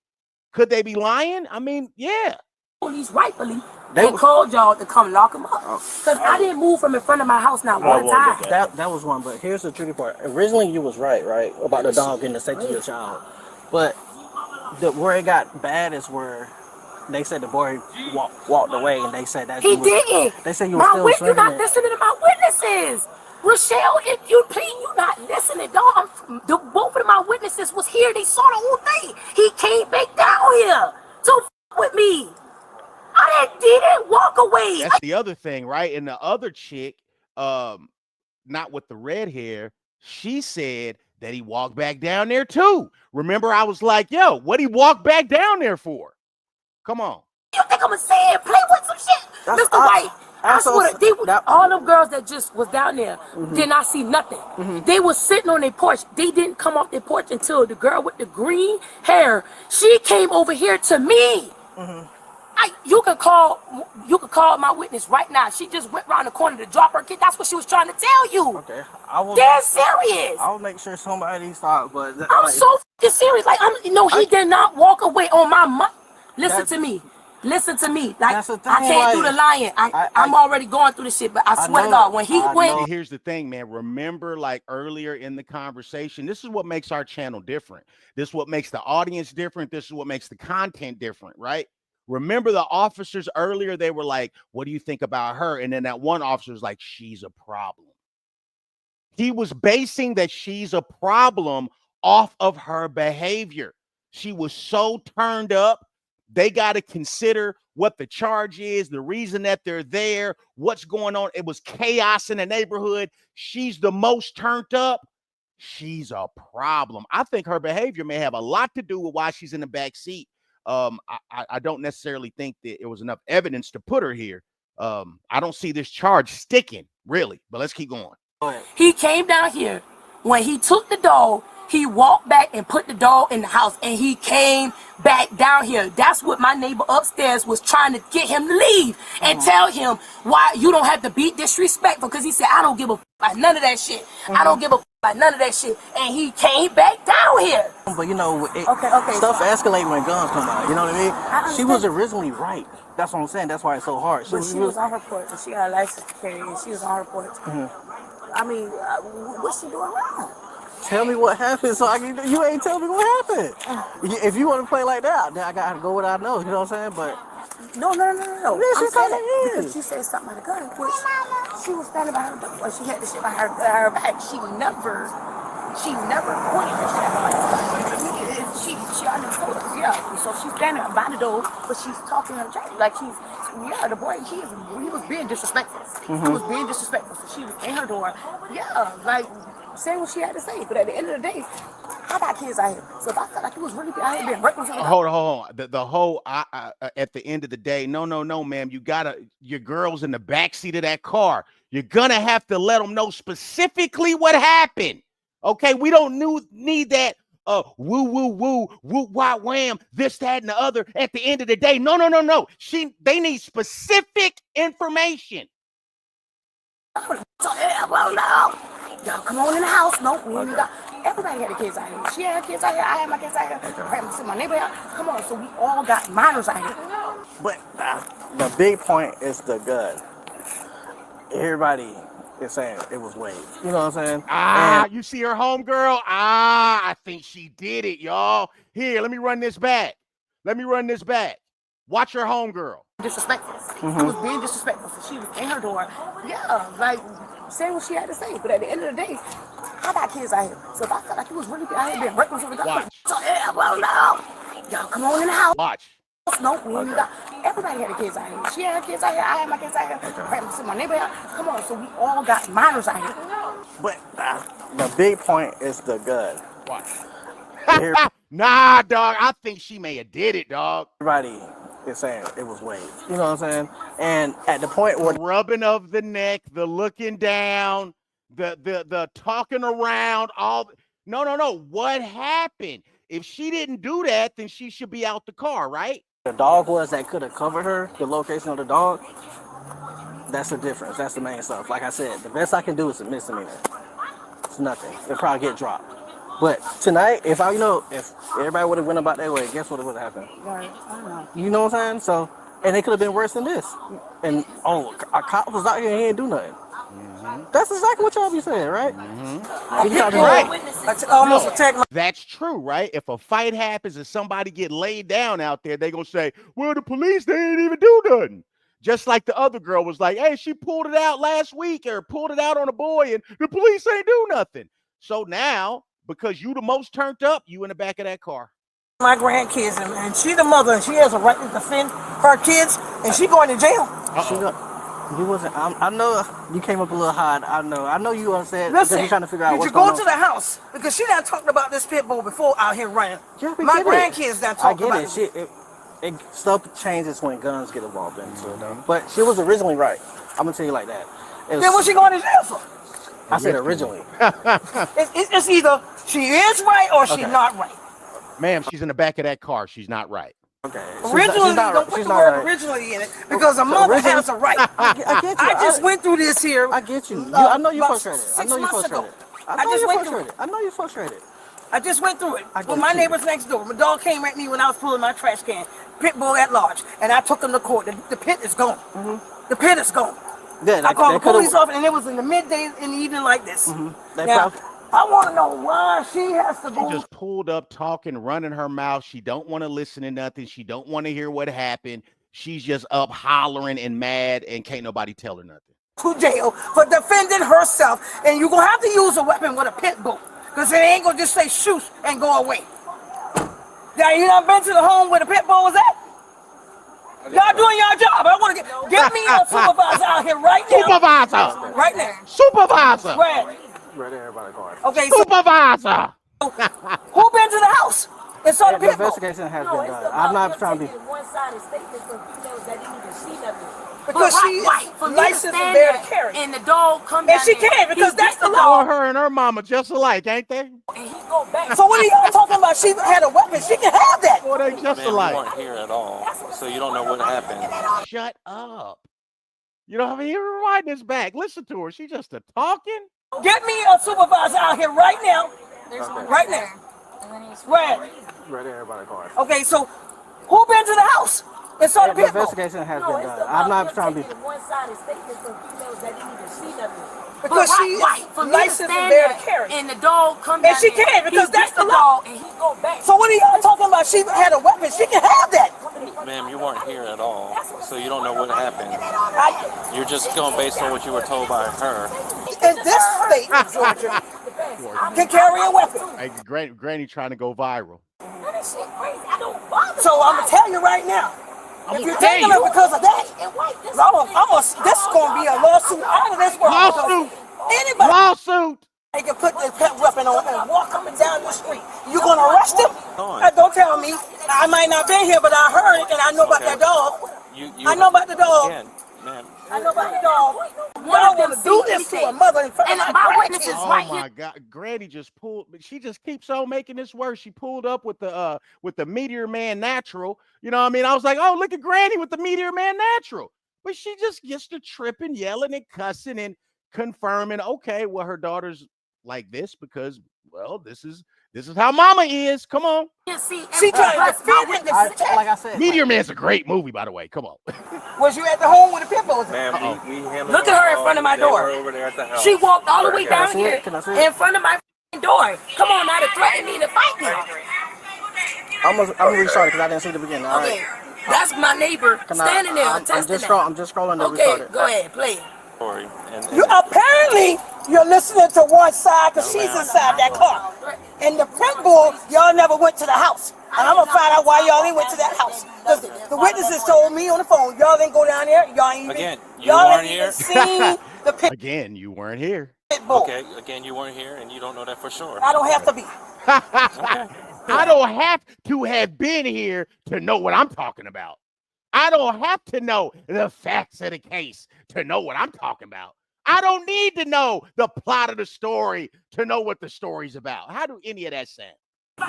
Speaker 1: could they be lying? I mean, yeah.
Speaker 4: Police rightfully they called y'all to come lock him up. Because I didn't move from in front of my house not one time.
Speaker 3: That was one, but here's the tricky part. Originally, you was right about the dog and the safety of your child. But where it got bad is where they said the boy walked away, and they said that
Speaker 4: he didn't.
Speaker 3: They said you were still
Speaker 4: you're not listening to my witnesses. Rochelle, if you not listening, dog. Both of my witnesses was here. They saw the whole thing. He came back down here to with me. I didn't walk away.
Speaker 1: That's the other thing, right? And the other chick, not with the red hair, she said that he walked back down there too. Remember, I was like, yo, what he walked back down there for? Come on.
Speaker 4: You think I'm gonna say it? Play with some shit? Mr. White. I swear, all them girls that just was down there did not see nothing. They was sitting on their porch. They didn't come off their porch until the girl with the green hair, she came over here to me. You could call my witness right now. She just went around the corner to drop her kid. That's what she was trying to tell you.
Speaker 3: Okay,
Speaker 4: Dead serious.
Speaker 3: I'll make sure somebody stops. But
Speaker 4: I'm so serious. Like he did not walk away on my mind. Listen to me. Like, I can't do the lying. I'm already going through the shit, but I swear to God, when he went.
Speaker 1: Here's the thing, man. Remember, like earlier in the conversation, this is what makes our channel different. This is what makes the audience different. This is what makes the content different, right? Remember the officers earlier, they were like, what do you think about her? And then that one officer was like, she's a problem. He was basing that she's a problem off of her behavior. She was so turned up. They got to consider what the charge is, the reason that they're there, what's going on. It was chaos in the neighborhood. She's the most turned up. She's a problem. I think her behavior may have a lot to do with why she's in the back seat. I don't necessarily think that it was enough evidence to put her here. I don't see this charge sticking, really. But let's keep going.
Speaker 4: He came down here. When he took the dog, he walked back and put the dog in the house, and he came back down here. That's what my neighbor upstairs was trying to get him to leave and tell him why you don't have to be disrespectful, because he said, I don't give a about none of that shit. I don't give a Like none of that shit, and he came back down here.
Speaker 3: But you know,
Speaker 4: Okay,
Speaker 3: stuff
Speaker 4: so
Speaker 3: escalate when guns come out. You know what I mean?
Speaker 4: I
Speaker 3: She was
Speaker 4: understand.
Speaker 3: originally right. That's what I'm saying. That's why it's so hard.
Speaker 4: But she was on her porch, and she got a license to carry, and she was on her porch. I mean, what's she doing wrong?
Speaker 3: Tell me what happened, so I can. You ain't tell me what happened. If you want to play like that, then I gotta go what I know. You know what I'm saying? But
Speaker 4: No.
Speaker 3: This
Speaker 4: I'm
Speaker 3: is how
Speaker 4: saying
Speaker 3: it
Speaker 4: that
Speaker 3: is.
Speaker 4: because she said something about a gun, which she was standing by her door. She had the shit by her back. She never pointed that shit out. She understood. Yeah. So she's standing by the door, but she's talking her jack. Like the boy, he was being disrespectful. He was being disrespectful. So she was in her door. Yeah, like saying what she had to say. But at the end of the day, I got kids out here. So if I felt like it was really out here being reckless,
Speaker 1: Hold on. The whole at the end of the day, no, ma'am. Your girl's in the backseat of that car. You're gonna have to let them know specifically what happened. Okay, we don't need that woo, wah, wham, this, that, and the other. At the end of the day, no. They need specific information.
Speaker 4: Well, no. Y'all come on in the house. No, we ain't got. Everybody had the kids out here. She had kids out here. I had my kids out here. I had my neighbor out. Come on, so we all got minors out here.
Speaker 3: But the big point is the gun. Everybody is saying it was Wade. You know what I'm saying?
Speaker 1: You see her homegirl? I think she did it, y'all. Here, let me run this back. Watch her homegirl.
Speaker 4: Disrespectful. She was being disrespectful. So she was in her door. Yeah, like saying what she had to say. But at the end of the day, I got kids out here. So if I felt like it was really out here being reckless with the gun.
Speaker 1: Watch.
Speaker 4: So, well, no. Y'all come on in the house.
Speaker 1: Watch.
Speaker 4: No, we ain't got. Everybody had the kids out here. She had kids out here. I had my kids out here. I had my neighbor out. Come on, so we all got minors out here.
Speaker 3: But the big point is the gun.
Speaker 1: Watch. Nah, dog. I think she may have did it, dog.
Speaker 3: Everybody is saying it was Wade. You know what I'm saying? And at the point where
Speaker 1: the rubbing of the neck, the looking down, the talking around, no. What happened? If she didn't do that, then she should be out the car, right?
Speaker 3: the dog was that could have covered her, the location of the dog, that's the difference. That's the main stuff. Like I said, the best I can do is a misdemeanor. It's nothing. It'll probably get dropped. But tonight, if everybody would have went about their way, guess what would have happened?
Speaker 4: Right, I know.
Speaker 3: You know what I'm saying? So, and it could have been worse than this. And a cop was out here and he didn't do nothing. That's exactly what y'all be saying, right?
Speaker 1: That's true, right? If a fight happens and somebody get laid down out there, they gonna say, well, the police, they didn't even do nothing. Just like the other girl was like, hey, she pulled it out last week or pulled it out on a boy and the police ain't do nothing. So now, because you the most turned up, you in the back of that car.
Speaker 2: My grandkids, and she the mother, and she has a right to defend her kids, and she going to jail.
Speaker 3: You wasn't. I know you came up a little hard. I know you upset.
Speaker 2: Listen,
Speaker 3: you're trying to figure out what's
Speaker 2: did you go
Speaker 3: going
Speaker 2: to
Speaker 3: on.
Speaker 2: the house? Because she done talked about this pit bull before out here running.
Speaker 3: Yeah,
Speaker 2: my grandkids done talked about
Speaker 3: it. Stuff changes when guns get involved into it, though. But she was originally right. I'm gonna tell you like that.
Speaker 2: Then what's she going to jail for?
Speaker 3: I said originally.
Speaker 2: It's either she is right or she's not right.
Speaker 1: Ma'am, she's in the back of that car. She's not right.
Speaker 3: Okay.
Speaker 2: Originally, don't put the word originally in it because a mother has a right.
Speaker 3: I get you.
Speaker 2: I just went through this here.
Speaker 3: I get you. I know you're frustrated. I know you're
Speaker 2: 6 months ago.
Speaker 3: frustrated. I know you're frustrated.
Speaker 2: I just went through it with my neighbors next door. My dog came at me when I was pulling my trash can. Pit bull at large. And I took him to court. The pit is gone. The pit is gone.
Speaker 3: Yeah,
Speaker 2: I called the police officer and it was in the midday in the evening like this. Now, I want to know why she has to go.
Speaker 1: She just pulled up talking, running her mouth. She don't want to listen to nothing. She don't want to hear what happened. She's just up hollering and mad and can't nobody tell her nothing.
Speaker 2: To jail for defending herself. And you're going to have to use a weapon with a pit bull. Because it ain't going to just say shoot and go away. Now, you done been to the home where the pit bull was at? Y'all doing your job. I want to get me a supervisor out here right now.
Speaker 1: Supervisor.
Speaker 2: Right now.
Speaker 1: Supervisor.
Speaker 2: Right
Speaker 3: there by the car.
Speaker 2: Okay,
Speaker 1: Supervisor.
Speaker 2: Who been to the house and saw the pit bull?
Speaker 3: Investigation has been done. I'm not trying to be.
Speaker 4: One-sided statements from females that didn't even see nothing.
Speaker 2: Because she is licensed and bear to carry.
Speaker 4: And the dog come
Speaker 2: and
Speaker 4: down
Speaker 2: she
Speaker 4: there.
Speaker 2: can because that's the law.
Speaker 1: Her and her mama just alike, ain't they?
Speaker 4: And he go back.
Speaker 2: So what are y'all talking about? She had a weapon. She can have that.
Speaker 1: Boy, they just
Speaker 5: Man,
Speaker 1: alike.
Speaker 5: you weren't here at all, so you don't know what happened.
Speaker 1: Shut up. You know what I mean? Rewind this back. Listen to her. She just a talking.
Speaker 4: Get me a supervisor out here right now. Right now. Where?
Speaker 3: Right there by the car.
Speaker 4: Okay, so who been to the house and saw the
Speaker 3: The
Speaker 4: pit bull?
Speaker 3: investigation has been done. I'm not trying to be.
Speaker 4: Because she's licensed and bear to carry.
Speaker 2: And the dog come
Speaker 4: And she can, because that's the law.
Speaker 2: And he go back.
Speaker 4: So what are y'all talking about? She had a weapon. She can have that.
Speaker 5: Ma'am, you weren't here at all, so you don't know what happened.
Speaker 4: I,
Speaker 5: You're just going based on what you were told by her.
Speaker 4: in this state of Georgia, can carry a weapon.
Speaker 1: Hey, Granny trying to go viral.
Speaker 4: So I'm gonna tell you right now, if you're taking her because of that, this is gonna be a lawsuit out of this world.
Speaker 1: Lawsuit.
Speaker 4: Anybody
Speaker 1: Lawsuit.
Speaker 4: they can put their pet weapon on and walk up and down the street. You gonna arrest them?
Speaker 5: On.
Speaker 4: Don't tell me. I might not be here, but I heard it and I know about that dog. I know about the dog.
Speaker 5: Again, ma'am.
Speaker 4: I know about the dog. Y'all want to do this to a mother in front of my witnesses
Speaker 1: Oh
Speaker 4: right
Speaker 1: my
Speaker 4: here.
Speaker 1: God, Granny just pulled. She just keeps on making this worse. She pulled up with the Meteor Man natural. You know what I mean? I was like, oh, look at Granny with the Meteor Man natural. But she just gets to tripping, yelling, and cussing and confirming. Okay, well, her daughter's like this because, well, this is how Mama is. Come on.
Speaker 4: She trying to defend witnesses.
Speaker 3: Like I said.
Speaker 1: Meteor Man's a great movie, by the way. Come on.
Speaker 4: Was you at the home with the pit bulls?
Speaker 5: Ma'am, we handled
Speaker 2: Look at her in front of my
Speaker 5: They were
Speaker 2: door.
Speaker 5: over there at the house.
Speaker 2: She walked all the way
Speaker 5: Can I
Speaker 2: down
Speaker 3: see
Speaker 2: here
Speaker 3: it? Can I see it?
Speaker 2: in front of my door. Come on now to threaten me to fight me.
Speaker 3: I'm gonna restart it because I didn't see the beginning. All
Speaker 2: Okay,
Speaker 3: right.
Speaker 2: that's my neighbor standing there
Speaker 3: I'm
Speaker 2: testing
Speaker 3: just
Speaker 2: that.
Speaker 3: scrolling to
Speaker 2: Okay,
Speaker 3: restart it.
Speaker 2: go ahead, play it.
Speaker 5: Story, and
Speaker 4: You apparently you're listening to one side because she's inside that car. And the pit bull, y'all never went to the house. And I'm gonna find out why y'all ain't went to that house. Because the witnesses told me on the phone, y'all didn't go down there. Y'all ain't even,
Speaker 5: Again, you
Speaker 4: y'all
Speaker 5: weren't
Speaker 4: ain't
Speaker 5: here.
Speaker 4: even seen the pit
Speaker 1: Again, you weren't here.
Speaker 4: bull.
Speaker 5: Okay, again, you weren't here, and you don't know that for sure.
Speaker 4: I don't have to be.
Speaker 1: I don't have to have been here to know what I'm talking about. I don't have to know the facts of the case to know what I'm talking about. I don't need to know the plot of the story to know what the story's about. How do any of that sound?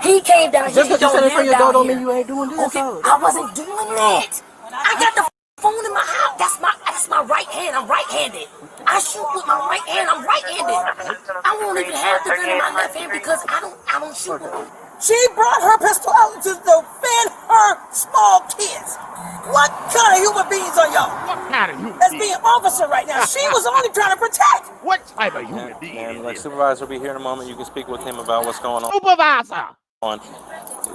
Speaker 4: He came down here.
Speaker 3: Just because you said it for your door don't mean
Speaker 4: here.
Speaker 3: you ain't doing this.
Speaker 4: Okay, I wasn't doing that. I got the phone in my house. That's my right hand. I'm right-handed. I shoot with my right hand. I'm right-handed. I won't even have the gun in my left hand because I don't shoot with it. She brought her pistol out to defend her small kids. What kind of human beings are y'all?
Speaker 1: What kind of human
Speaker 4: That's
Speaker 1: being?
Speaker 4: being officer right now. She was only trying to protect.
Speaker 1: What type of human being
Speaker 5: And
Speaker 1: is
Speaker 5: like
Speaker 1: this?
Speaker 5: Supervisor will be here in a moment. You can speak with him about what's going
Speaker 1: Supervisor.
Speaker 5: on.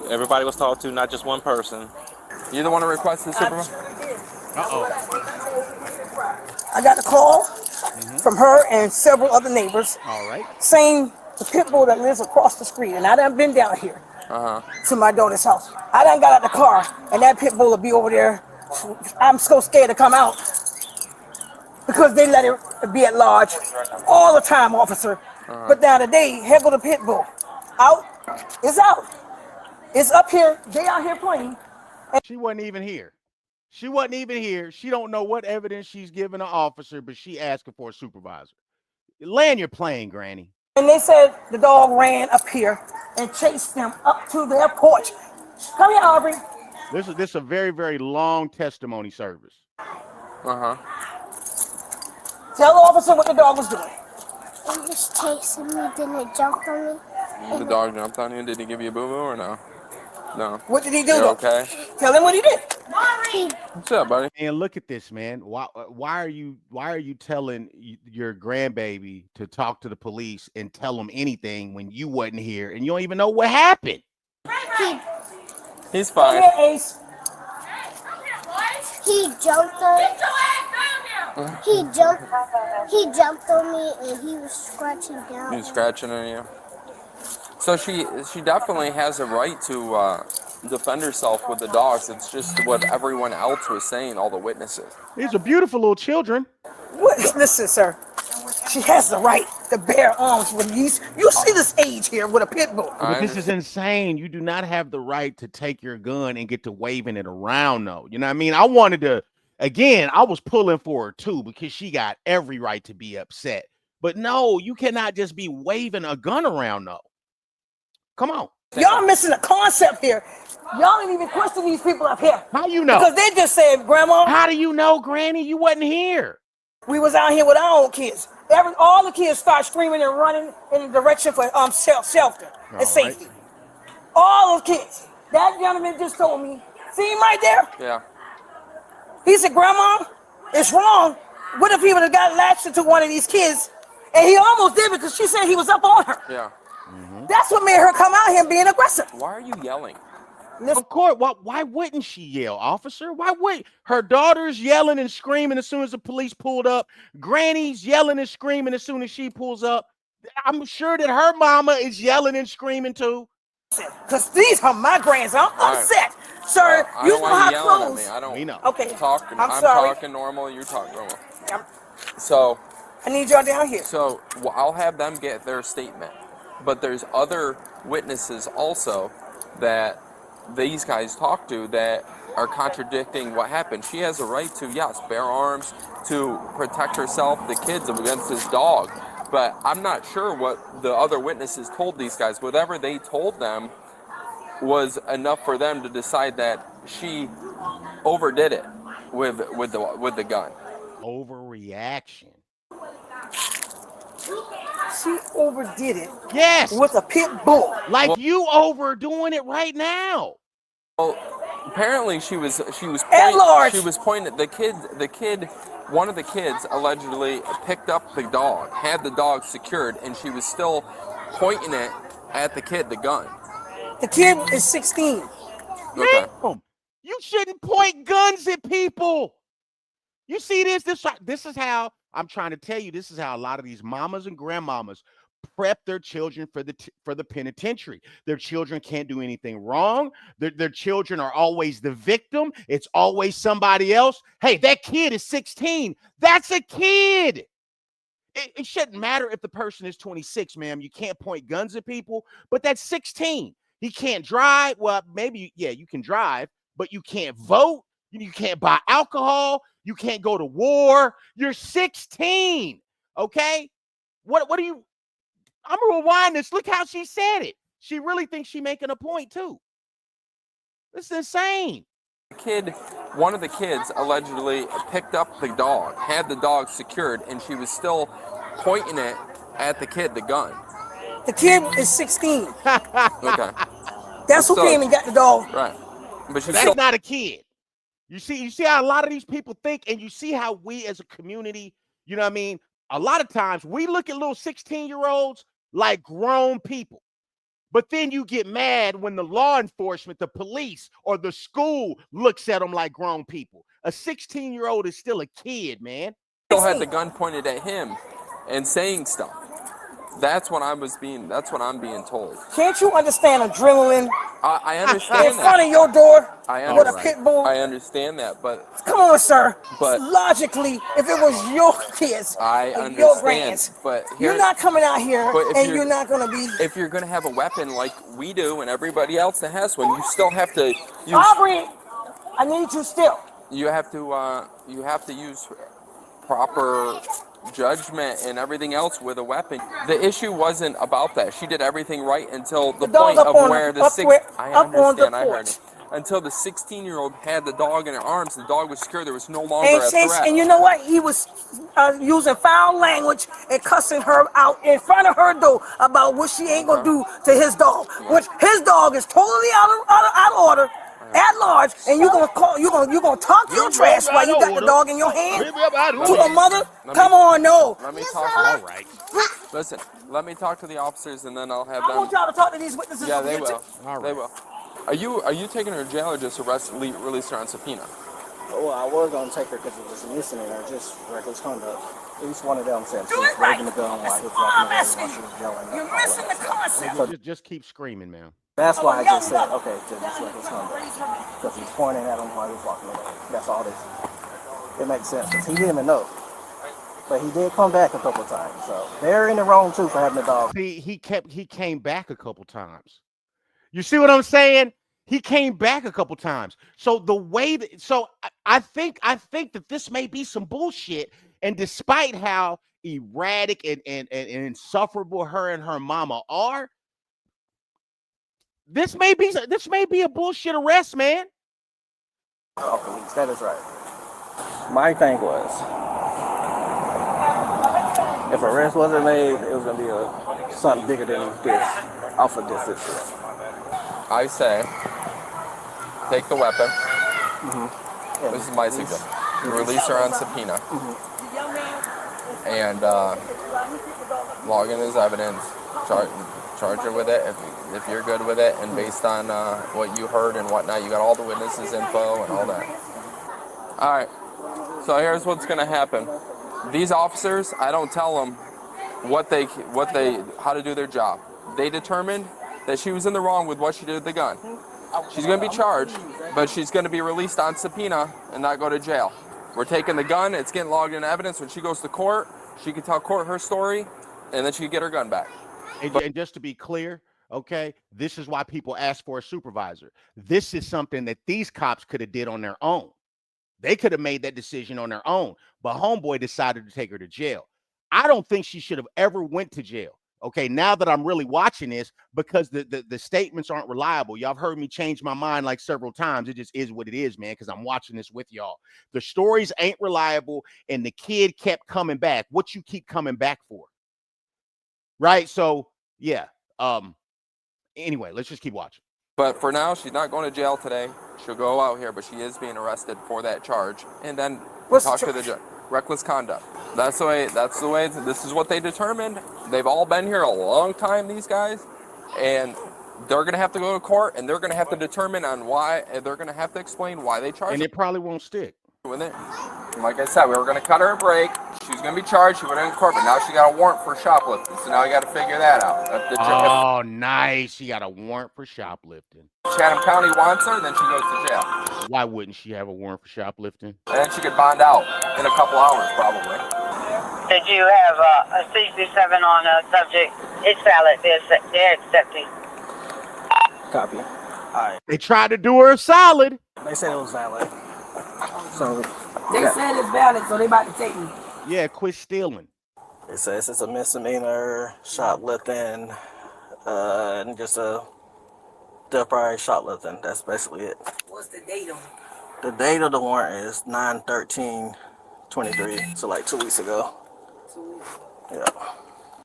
Speaker 5: Everybody was talked to, not just one person.
Speaker 11: You're the one who requested Supervisor?
Speaker 4: I got a call from her and several other neighbors
Speaker 1: All right.
Speaker 4: saying the pit bull that lives across the street, and I done been down here to my daughter's house. I done got out the car, and that pit bull will be over there. I'm so scared to come out because they let it be at large all the time, officer. But now today, here go the pit bull. Out. It's out. It's up here. They out here playing.
Speaker 1: She wasn't even here. She wasn't even here. She don't know what evidence she's giving an officer, but she asking for a supervisor. Land your plane, Granny.
Speaker 4: And they said the dog ran up here and chased them up to their porch. Come here, Aubrey.
Speaker 1: This is a very, very long testimony service.
Speaker 11: Uh-huh.
Speaker 4: Tell the officer what the dog was doing.
Speaker 12: It was chasing me, then it jumped on me.
Speaker 11: The dog jumped on you. Did he give you a boo-boo or no? No.
Speaker 4: What did he do?
Speaker 11: You
Speaker 4: though?
Speaker 11: okay?
Speaker 4: Tell him what he did.
Speaker 11: What's up, buddy?
Speaker 1: And look at this, man. Why are you telling your grandbaby to talk to the police and tell them anything when you wasn't here and you don't even know what happened?
Speaker 11: He's
Speaker 4: Come
Speaker 11: fine.
Speaker 4: here, Ace.
Speaker 12: He jumped on. He jumped on me, and he was scratching down.
Speaker 11: He's scratching on you. So she definitely has a right to defend herself with the dogs. It's just what everyone else was saying, all the witnesses.
Speaker 1: These are beautiful little children.
Speaker 4: What? Listen, sir. She has the right to bear arms with these. You see this age here with a pit bull.
Speaker 1: But this is insane. You do not have the right to take your gun and get to waving it around, though. You know what I mean? I wanted to, again, I was pulling for her too because she got every right to be upset. But no, you cannot just be waving a gun around, though. Come on.
Speaker 4: Y'all missing the concept here. Y'all ain't even question these people up here.
Speaker 1: How you know?
Speaker 4: Because they just said, Grandma.
Speaker 1: How do you know, Granny? You wasn't here.
Speaker 2: We was out here with our own kids. All the kids start screaming and running in the direction for shelter and safety. All the kids. That gentleman just told me. See him right there?
Speaker 11: Yeah.
Speaker 2: He said, Grandma, it's wrong. What if he would have got latched into one of these kids? And he almost did because she said he was up on her.
Speaker 11: Yeah.
Speaker 2: That's what made her come out here being aggressive.
Speaker 11: Why are you yelling?
Speaker 1: Of course, why wouldn't she yell, officer? Why would her daughter's yelling and screaming as soon as the police pulled up? Granny's yelling and screaming as soon as she pulls up. I'm sure that her mama is yelling and screaming too.
Speaker 2: Because these are my grands. I'm upset. Sir, you know how close.
Speaker 11: I don't
Speaker 1: know.
Speaker 2: Okay.
Speaker 11: Talk.
Speaker 2: I'm sorry.
Speaker 11: Talking normal. You talk normal.
Speaker 2: I'm-
Speaker 11: So
Speaker 2: I need y'all down here.
Speaker 11: So I'll have them get their statement. But there's other witnesses also that these guys talk to that are contradicting what happened. She has a right to, yes, bear arms to protect herself, the kids, against this dog. But I'm not sure what the other witnesses told these guys. Whatever they told them was enough for them to decide that she overdid it with the gun.
Speaker 1: Overreaction.
Speaker 2: She overdid it.
Speaker 1: Yes.
Speaker 2: With a pit bull.
Speaker 1: Like you overdoing it right now.
Speaker 11: Well, apparently she was
Speaker 2: At large.
Speaker 11: She was pointing at the kid. One of the kids allegedly picked up the dog, had the dog secured, and she was still pointing it at the kid, the gun.
Speaker 2: The kid is 16.
Speaker 11: Okay.
Speaker 1: Damn. You shouldn't point guns at people. You see this? This is how I'm trying to tell you. This is how a lot of these mamas and grandmamas prep their children for the penitentiary. Their children can't do anything wrong. Their children are always the victim. It's always somebody else. Hey, that kid is 16. That's a kid. It shouldn't matter if the person is 26, ma'am. You can't point guns at people, but that's 16. He can't drive. Well, maybe, yeah, you can drive, but you can't vote. You can't buy alcohol. You can't go to war. You're 16. Okay? What do you... I'm gonna rewind this. Look how she said it. She really thinks she's making a point too. This is insane.
Speaker 11: One of the kids allegedly picked up the dog, had the dog secured, and she was still pointing it at the kid, the gun.
Speaker 2: The kid is 16.
Speaker 11: Okay.
Speaker 2: That's who came and got the dog.
Speaker 11: Right. But
Speaker 1: that's not a kid. You see how a lot of these people think, and you see how we as a community, you know what I mean? A lot of times we look at little 16-year-olds like grown people. But then you get mad when the law enforcement, the police, or the school looks at them like grown people. A 16-year-old is still a kid, man.
Speaker 11: Still had the gun pointed at him and saying stuff. That's what I'm being told.
Speaker 2: Can't you understand adrenaline?
Speaker 11: I understand
Speaker 2: in front of your door with a pit bull.
Speaker 11: I understand that, but
Speaker 2: come on, sir.
Speaker 11: But
Speaker 2: logically, if it was your kids,
Speaker 11: I
Speaker 2: and
Speaker 11: understand.
Speaker 2: your grands,
Speaker 11: But
Speaker 2: you're not coming out here, and you're not gonna be.
Speaker 11: If you're gonna have a weapon like we do and everybody else that has one, you still have to use.
Speaker 2: Aubrey, I need you still.
Speaker 11: You have to use proper judgment and everything else with a weapon. The issue wasn't about that. She did everything right until the point of where the I understand. I heard it. Until the 16-year-old had the dog in her arms, the dog was secured. There was no longer a threat.
Speaker 2: And you know what? He was using foul language and cussing her out in front of her door about what she ain't gonna do to his dog. Which his dog is totally out of order. At large, and you're gonna talk your trash while you got the dog in your hand to a mother. Come on, no.
Speaker 11: Let me talk. All right. Listen, let me talk to the officers, and then I'll have them.
Speaker 2: I want y'all to talk to these witnesses.
Speaker 11: Yeah, they will. All right. They will. Are you taking her to jail or just release her on subpoena?
Speaker 3: Well, I was gonna take her because it was an incident or just reckless conduct. At least one of them said she was
Speaker 2: right.
Speaker 3: waving the gun while he was walking away while she was yelling.
Speaker 2: You're missing the concept.
Speaker 1: Just keep screaming, man.
Speaker 3: That's why I just said, okay, just reckless conduct. Because he's pointing at him while he was walking away. That's all this. It makes sense because he didn't even know. But he did come back a couple of times. So they're in the wrong too for having the dog.
Speaker 1: See, he came back a couple times. You see what I'm saying? He came back a couple times. So the way that, I think that this may be some bullshit. And despite how erratic and insufferable her and her mama are, this may be a bullshit arrest, man.
Speaker 3: Okay, that is right. My thing was, If arrest wasn't made, it was gonna be something bigger than this off of this issue.
Speaker 11: I say, take the weapon.
Speaker 3: Mm-hmm.
Speaker 11: This is my suggestion. Release her on subpoena. And log in his evidence. Charge her with it if you're good with it. And based on what you heard and whatnot, you got all the witnesses info and all that. All right. So here's what's going to happen. These officers, I don't tell them how to do their job. They determined that she was in the wrong with what she did with the gun. She's going to be charged, but she's going to be released on subpoena and not go to jail. We're taking the gun, it's getting logged in evidence. When she goes to court, she can tell court her story, and then she can get her gun back.
Speaker 1: And just to be clear, okay, this is why people ask for a supervisor. This is something that these cops could have did on their own. They could have made that decision on their own, but homeboy decided to take her to jail. I don't think she should have ever went to jail. Okay, now that I'm really watching this, because the statements aren't reliable. Y'all have heard me change my mind like several times. It just is what it is, man, because I'm watching this with y'all. The stories ain't reliable, and the kid kept coming back. What you keep coming back for? Right? So, yeah. Anyway, let's just keep watching.
Speaker 11: But for now, she's not going to jail today. She'll go out here, but she is being arrested for that charge. And then talk to the judge. Reckless conduct. That's the way, this is what they determined. They've all been here a long time, these guys. And they're going to have to go to court, and they're going to have to determine on why, they're going to have to explain why they charged her.
Speaker 1: And it probably won't stick.
Speaker 11: With it. Like I said, we were going to cut her a break. She was going to be charged. She went in court, but now she got a warrant for shoplifting. So now you got to figure that out.
Speaker 1: Oh, nice. She got a warrant for shoplifting.
Speaker 11: Chatham County wants her, then she goes to jail.
Speaker 1: Why wouldn't she have a warrant for shoplifting?
Speaker 11: And then she could bond out in a couple hours, probably.
Speaker 6: Did you have a 67 on a subject? It's valid. They're accepting.
Speaker 3: Copy. All right.
Speaker 1: They tried to do her solid.
Speaker 3: They said it was valid. So
Speaker 2: they said it's valid, so they about to take me.
Speaker 1: Yeah, quit stealing.
Speaker 3: It says it's a misdemeanor, shoplifting, and just a temporary shoplifting. That's basically it.
Speaker 2: What's the date on it?
Speaker 3: The date of the warrant is 9/13/23, so like 2 weeks ago. Yeah.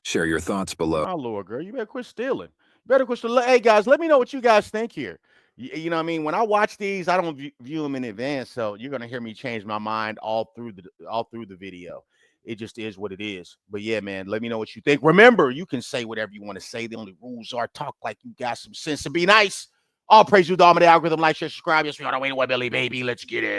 Speaker 13: Share your thoughts below.
Speaker 1: Oh, Lord, girl, you better quit stealing. Better quit stealing. Hey, guys, let me know what you guys think here. You know what I mean? When I watch these, I don't view them in advance, so you're gonna hear me change my mind all through the video. It just is what it is. But yeah, man, let me know what you think. Remember, you can say whatever you want to say. The only rules are talk like you got some sense and be nice. All praise to the almighty algorithm. Like, share, subscribe. Yes, we on our way to what, Billy, baby. Let's get it.